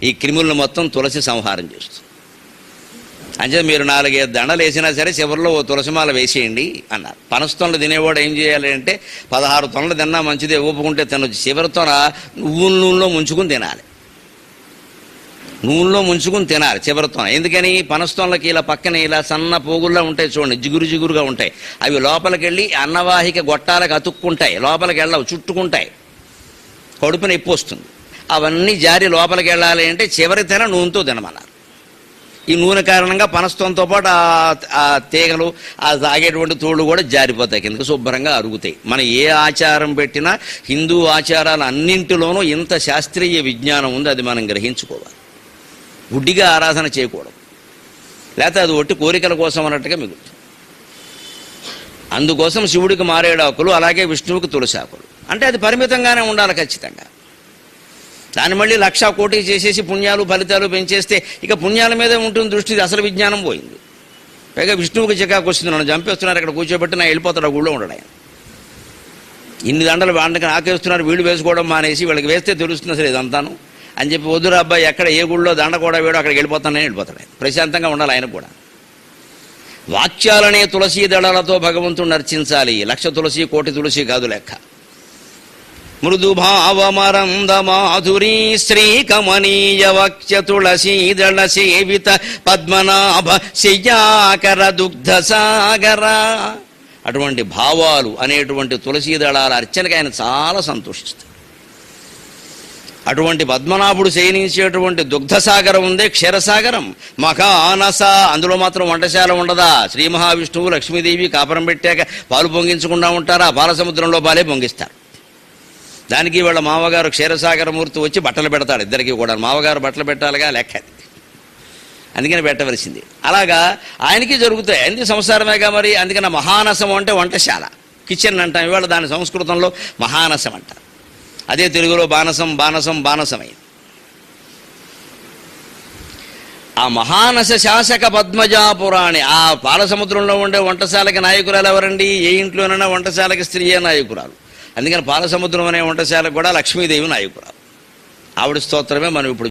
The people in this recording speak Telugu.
ఈ క్రిములను మొత్తం తులసి సంహారం చేస్తుంది. అంటే మీరు 4-5 దండలు వేసినా సరే చివరిలో ఓ తులసిమాల వేసేయండి అన్నారు. పనస్తోనలు తినేవాడు ఏం చేయాలి అంటే 16 తొనలు తిన్నా మంచిదే, ఊపుకుంటే తినొచ్చు. చివరితోన నువ్వుల నూనెలో ముంచుకుని తినాలి, నూనెలో ముంచుకుని తినాలి చివరితోన. ఎందుకని పనస్తోనలకి ఇలా పక్కన ఇలా సన్న పోగుల్లా ఉంటాయి చూడండి, జిగురు జిగురుగా ఉంటాయి. అవి లోపలికి వెళ్ళి అన్నవాహిక గొట్టాలకు అతుక్కుంటాయి, లోపలికి వెళ్ళవు, చుట్టుకుంటాయి, కడుపు నొప్పి వస్తుంది. అవన్నీ జారి లోపలికి వెళ్ళాలి అంటే చివరి తిన నూనెతో తినమన్నారు. ఈ నూనె కారణంగా పనస్తంతో పాటు ఆ తీగలు, ఆ తాగేటువంటి తోళ్ళు కూడా జారిపోతాయి కిందకు, శుభ్రంగా అరుగుతాయి. మనం ఏ ఆచారం పెట్టినా హిందూ ఆచారాలు అన్నింటిలోనూ ఇంత శాస్త్రీయ విజ్ఞానం ఉంది, అది మనం గ్రహించుకోవాలి. గుడ్డిగా ఆరాధన చేయకూడదు, లేకపోతే అది ఒట్టి కోరికల కోసం అన్నట్టుగా మిగులుతుంది. అందుకోసం శివుడికి మారేడాకులు, అలాగే విష్ణువుకి తులసాకులు. అంటే అది పరిమితంగానే ఉండాలి ఖచ్చితంగా. దాన్ని మళ్ళీ 1,00,000 కోటి చేసేసి పుణ్యాలు ఫలితాలు పెంచేస్తే ఇక పుణ్యాల మీదే ఉంటుంది దృష్టి, అసలు విజ్ఞానం పోయింది. పైగా విష్ణువుకి చికాకు వస్తుంది, నన్ను చంపేస్తున్నారు, ఇక్కడ కూర్చోబెట్టి నా వెళ్ళిపోతాడు, ఆ గుళ్ళో ఉండడు ఆయన. ఇన్ని దండలు వాళ్ళకి నాకేస్తున్నారు, వీళ్ళు వేసుకోవడం మానేసి వీళ్ళకి వేస్తే తెలుస్తుంది అసలు ఇదంతాను అని చెప్పి, వద్దురా అబ్బాయి ఎక్కడ ఏ గుళ్ళో దండ కూడా వేయడం, అక్కడికి వెళ్ళిపోతానని వెళ్ళిపోతాడు ఆయన. ప్రశాంతంగా ఉండాలి ఆయన కూడా. వాక్యాలనే తులసీ దళాలతో భగవంతుడిని అర్చించాలి. 1,00,000 తులసి, కోటి తులసి కాదు లెక్క. మృదు భావమరంద మాధురీ శ్రీ కమనీయ వక్ష్య తులసీదళ సేవిత పద్మనాభ శయ్యాకర దుగ్ధ సాగర. అటువంటి భావాలు అనేటువంటి తులసీ దళాల అర్చనకి ఆయన చాలా సంతోషిస్తారు. అటువంటి పద్మనాభుడు శయనించేటువంటి దుగ్ధసాగరం ఉందే క్షీరసాగరం, మఖానస, అందులో మాత్రం వంటశాల ఉండదా? శ్రీ మహావిష్ణువు లక్ష్మీదేవి కాపురం పెట్టాక పాలు పొంగించకుండా ఉంటారా? బాలసముద్రంలో పాలే పొంగిస్తారు. దానికి వాళ్ళ మామగారు క్షీరసాగరమూర్తి వచ్చి బట్టలు పెడతాడు ఇద్దరికి కూడా. మామగారు బట్టలు పెట్టాలిగా లెక్క, అందుకని పెట్టవలసింది. అలాగా ఆయనకి జరుగుతాయి, ఎందుకు సంసారమేగా మరి. అందుకని మహానసం అంటే వంటశాల, కిచెన్ అంటాం ఇవాళ, దాని సంస్కృతంలో మహానసం అంటారు. అదే తెలుగులో బానసం, బానసం, బానసమైంది. ఆ మహానస శాసక పద్మజాపురాణి, ఆ పాలసముద్రంలో ఉండే వంటశాలకి నాయకురాలు ఎవరండి? ఏ ఇంట్లోనైనా వంటశాలకి స్త్రీయే నాయకురాలు. అందుకని పాలసముద్రం అనే వంటశాలకు కూడా లక్ష్మీదేవి నాయకురాలు. ఆవిడ స్తోత్రమే మనం ఇప్పుడు